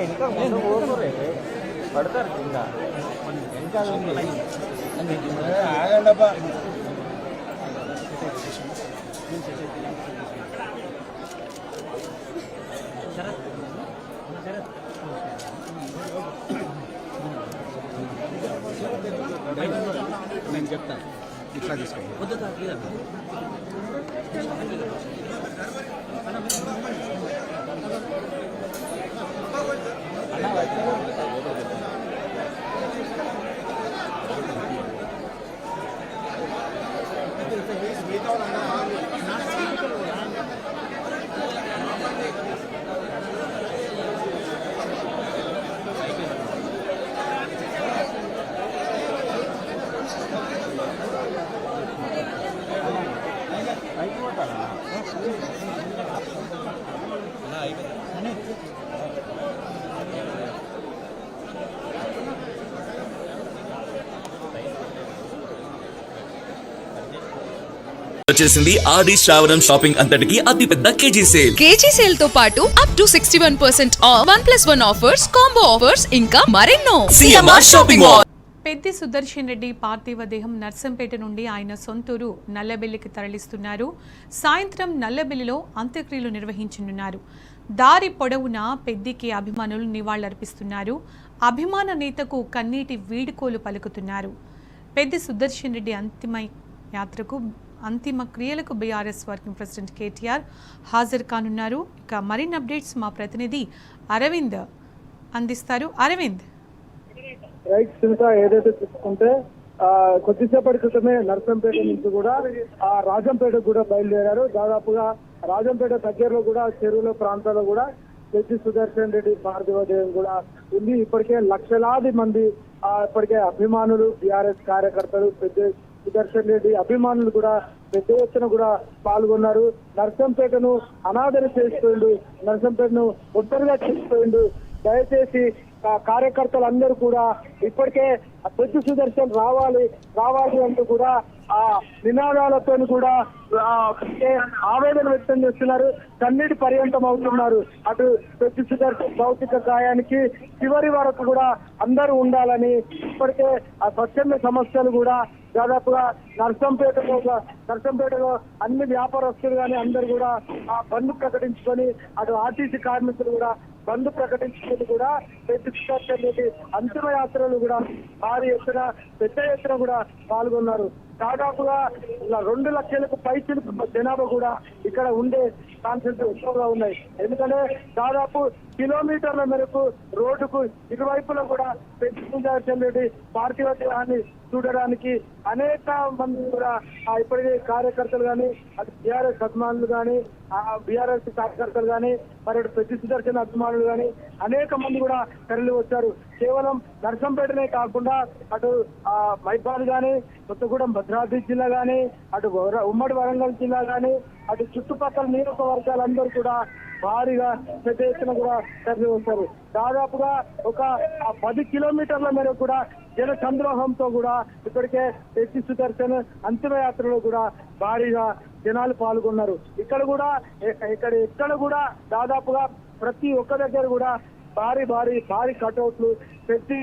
ఇంకా ముందు పోరే పడతారు కింద ఆగండబ్బా. నేను చెప్తాను ఇట్లా తీసుకోండి. వచ్చేసింది ఆడి శ్రావణం షాపింగ్ అంతటికి అతిపెద్ద కేజీ సేల్ తో పాటు up to 61% of 1+1 offers, combo offers ఇంకా మరెన్నో. CMR shopping mall. Peddi Sudarshan Reddy పార్థివ దేహం నర్సంపేట నుండి ఆయన సొంతూరు నల్లబెల్లికి తరలిస్తున్నారు. సాయంత్రం నల్లబెల్లిలో అంత్యక్రియలు నిర్వహించనున్నారు. దారి పొడవునా పెద్దికి అభిమానులు నివాళులర్పిస్తున్నారు. అభిమాన నేతకు కన్నీటి వీడుకోలు పలుకుతున్నారు. పెద్ది సుదర్శన్ రెడ్డి అంతిమ క్రియలకు బీఆర్ఎస్ వర్కింగ్ ప్రెసిడెంట్ కేటీఆర్ హాజరు కానున్నారు. ఇక మరిన్ని అప్డేట్స్ మా ప్రతినిధి అరవింద్ అందిస్తారు. అరవింద్, రైట్ సునీత, ఏదైతే చూసుకుంటే కొద్దిసేపటి క్రితమే నర్సంపేట నుంచి కూడా రాజంపేట కూడా బయలుదేరారు. దాదాపుగా రాజంపేట దగ్గరలో కూడా చెరువుల ప్రాంతాల్లో కూడా పెద్ది సుదర్శన్ రెడ్డి పార్థివ దేహం కూడా ఉంది. ఇప్పటికే లక్షలాది మంది ఇప్పటికే అభిమానులు, బీఆర్ఎస్ కార్యకర్తలు, పెద్ద సుదర్శన్ రెడ్డి అభిమానులు కూడా పెద్ద ఎత్తున కూడా పాల్గొన్నారు. నర్సంపేటను అనాదరణ చేసిపోయిండు, నర్సంపేటను ఒంటరిగా చేసిపోయిండు. దయచేసి కార్యకర్తలందరూ కూడా ఇప్పటికే పెద్ది సుదర్శన్ రావాలి అంటూ కూడా ఆ నినాదాలతో కూడా ఆవేదన వ్యక్తం చేస్తున్నారు. కన్నీటి పర్యంతం అవుతున్నారు. అటు పెద్ది సుదర్శన్ భౌతిక కాయానికి చివరి వరకు కూడా అందరూ ఉండాలని ఇప్పటికే ఆ స్వచ్ఛంద సంస్థలు కూడా దాదాపుగా నర్సంపేటలో అన్ని వ్యాపారస్తులు కానీ అందరూ కూడా ఆ బంద్ ప్రకటించుకొని, అటు ఆర్టీసీ కార్మికులు కూడా బంద్ ప్రకటించుకొని కూడా పెద్ది సుదర్శన్ రెడ్డి అంతిమ యాత్రలు కూడా భారీ ఎత్తున పెద్ద ఎత్తున కూడా పాల్గొన్నారు. దాదాపుగా 2 లక్షలకు పైచిలుకు జనాభా కూడా ఇక్కడ ఉండే ఛాన్సెస్ ఎక్కువగా ఉన్నాయి. ఎందుకంటే దాదాపు కిలోమీటర్ల మేరకు రోడ్డుకు ఇరువైపులా కూడా పెద్ది సుదర్శన్ రెడ్డి పార్థివ దేహాన్ని చూడడానికి అనేక మంది కూడా ఇప్పటికే కార్యకర్తలు కానీ, అటు బీఆర్ఎస్ అభిమానులు కానీ, బీఆర్ఎస్ కార్యకర్తలు కానీ, మరి పెద్ది సుదర్శన్ అభిమానులు కానీ అనేక మంది కూడా తరలి వచ్చారు. కేవలం నర్సంపేటనే కాకుండా అటు మైబాద్ కానీ, కొత్తగూడెం భద్రాద్రి జిల్లా కానీ, అటు ఉమ్మడి వరంగల్ జిల్లా కానీ, అటు చుట్టుపక్కల నియోజకవర్గాలందరూ కూడా భారీగా పెద్ద ఎత్తున కూడా తరలి వస్తారు. దాదాపుగా ఒక 10 కిలోమీటర్ల మేరకు కూడా జన సంద్రోహంతో కూడా ఇప్పటికే పెద్ది సుదర్శన్ అంతిమయాత్రలో కూడా భారీగా జనాలు పాల్గొన్నారు. ఇక్కడ కూడా దాదాపుగా ప్రతి ఒక్క దగ్గర కూడా భారీ కటౌట్లు పెట్టి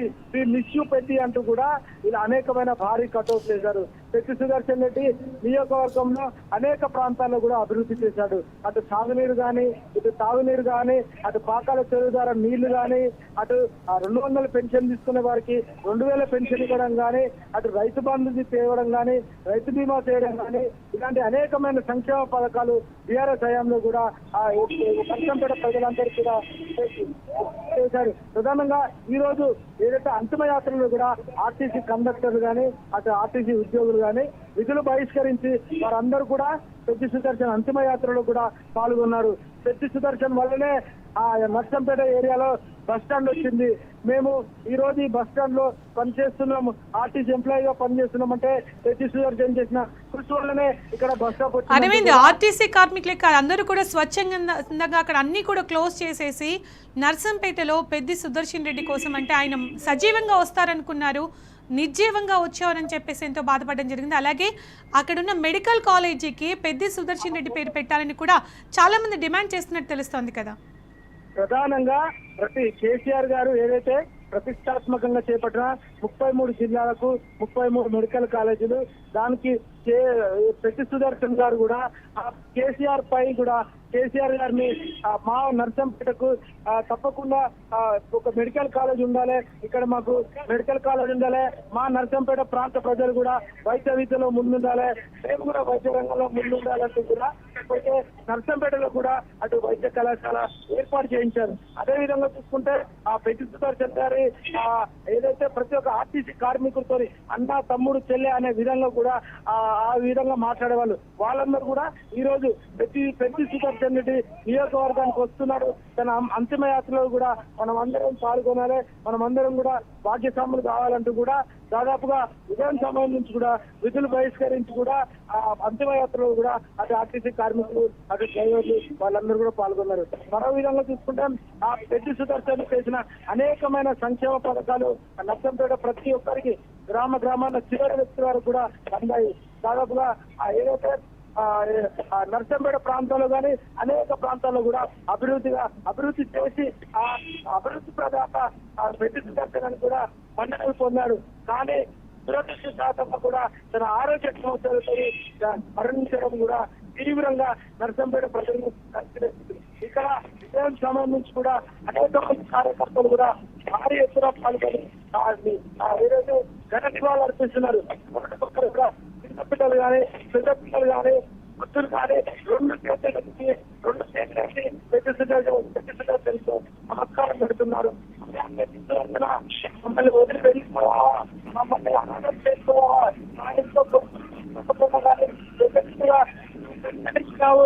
మిస్ యూ పెట్టి అంటూ కూడా ఇలా అనేకమైన భారీ కటౌట్లు వేశారు. పెద్ది సుదర్శన్ రెడ్డి నియోజకవర్గంలో అనేక ప్రాంతాల్లో కూడా అభివృద్ధి చేశాడు. అటు సాగునీరు కానీ, ఇటు తాగునీరు కానీ, అటు పాకాల చెరువు ద్వారా నీళ్లు కానీ, అటు 200 పెన్షన్ తీసుకునే వారికి 2000 పెన్షన్ ఇవ్వడం కానీ, అటు రైతు బంధు తేవడం కానీ, రైతు బీమా చేయడం కానీ, ఇలాంటి అనేకమైన సంక్షేమ పథకాలు బీఆర్ఎస్ హయాంలో కూడా నర్సంపేట ప్రజలందరికీ కూడా చేశారు. ప్రధానంగా ఈ రోజు ఏదైతే అంతిమ యాత్రలో కూడా ఆర్టీసీ కండక్టర్లు కానీ, అటు ఆర్టీసీ ఉద్యోగులు కానీ విధులు బహిష్కరించి వారందరూ కూడా పెద్ది సుదర్శన్ అంతిమ యాత్రలో కూడా పాల్గొన్నారు. పెద్ది సుదర్శన్ వల్లనే ఆ నర్సంపేట ఏరియాలో బస్ స్టాండ్ వచ్చింది. మేము ఈ రోజు ఈ బస్ స్టాండ్ లో పనిచేస్తున్నాము, ఆర్టీసీ ఎంప్లాయీగా పనిచేస్తున్నామంటే పెద్ది సుదర్శన్ చేసిన కృషి వల్లనే ఇక్కడ బస్ స్టాప్ వచ్చింది. అరవింద్, ఆర్టీసీ కార్మికులే అందరూ కూడా స్వచ్ఛందంగా అక్కడ అన్ని కూడా క్లోజ్ చేసేసి నర్సంపేటలో పెద్ది సుదర్శన్ రెడ్డి కోసం అంటే ఆయన సజీవంగా వస్తారనుకున్నారు, నిర్జీవంగా వచ్చారని చెప్పేసి ఎంతో బాధపడడం జరిగింది. అలాగే అక్కడున్న మెడికల్ కాలేజీకి పెద్ది సుదర్శన్ రెడ్డి పేరు పెట్టాలని కూడా చాలా మంది డిమాండ్ చేస్తున్నట్టు తెలుస్తోంది కదా. ప్రధానంగా కేసీఆర్ గారు ఏదైతే ప్రతిష్టాత్మకంగా చేపట్టిన 33 జిల్లాలకు 33 మెడికల్ కాలేజీలు, దానికి పెద్ది సుదర్శన్ గారు కూడా కేసీఆర్ పై కూడా కేసీఆర్ గారిని మా నర్సంపేటకు తప్పకుండా ఒక మెడికల్ కాలేజ్ ఉండాలి, ఇక్కడ మాకు మెడికల్ కాలేజ్ ఉండాలి, మా నర్సంపేట ప్రాంత ప్రజలు కూడా వైద్య విద్యలో ముందుండాలి, మేము కూడా వైద్య రంగంలో ముందుండాలంటూ కూడా అయితే నర్సంపేటలో కూడా అటు వైద్య కళాశాల ఏర్పాటు చేయించారు. అదే విధంగా చూసుకుంటే ఆ పెద్ది సుదర్శన్ గారి ఏదైతే ప్రతి ఒక్క ఆర్టీసీ కార్మికులతో అన్న తమ్ముడు చెల్లె అనే విధంగా కూడా ఆ విధంగా మాట్లాడేవాళ్ళు. వాళ్ళందరూ కూడా ఈ రోజు పెద్ది సుదర్శన్ రెడ్డి నియోజకవర్గానికి వస్తున్నారు. తన అంతిమ యాత్రలో కూడా మనం అందరం పాల్గొనాలి, మనం అందరం కూడా భాగ్యస్వాములు కావాలంటూ కూడా దాదాపుగా ఉదయం సమయం నుంచి కూడా విధులు బహిష్కరించి కూడా ఆ అంతిమ యాత్రలో కూడా అటు ఆర్టీసీ కార్మికులు, అటు డ్రైవర్లు వాళ్ళందరూ కూడా పాల్గొన్నారు. మరో విధంగా చూసుకుంటే ఆ పెద్ది సుదర్శన్ చేసిన అనేకమైన సంక్షేమ పథకాలు నర్సంపేట ప్రతి ఒక్కరికి గ్రామాల చివరి వ్యక్తి వరకు కూడా అందాయి. దాదాపుగా ఏదైతే నర్సంపేట ప్రాంతాల్లో కానీ అనేక ప్రాంతాల్లో కూడా అభివృద్ధి చేసి ఆ అభివృద్ధి ప్రదాత పెద్ది సుదర్శన్ కూడా మన్ననలు పొందాడు. కానీ దురదృష్టశాతంగా కూడా తన ఆరోగ్య సమస్యలతో మరణించడం కూడా తీవ్రంగా నర్సంపేట ప్రజలను కలిసివేస్తుంది. ఇక్కడ విజయం సమయం నుంచి కూడా అనేక మంది కార్యకర్తలు కూడా భారీ ఎత్తున పాల్గొని ఏదైతే ఘన నివాళులు అర్పిస్తున్నారు. ఒక్కొక్కరు కూడా చిన్నపిల్లలు కానీ పెద్ద పిల్లలు కానీ వృద్ధులు కానీ రెండు చేతులకి పెద్ది సుదర్శన్తో నమస్కారం పెడుతున్నారు. మమ్మల్ని వదిలి వెళ్ళిపోవా, మమ్మల్ని అనాథం చేసుకోవా, నా ఇంట్లో నడిచినావు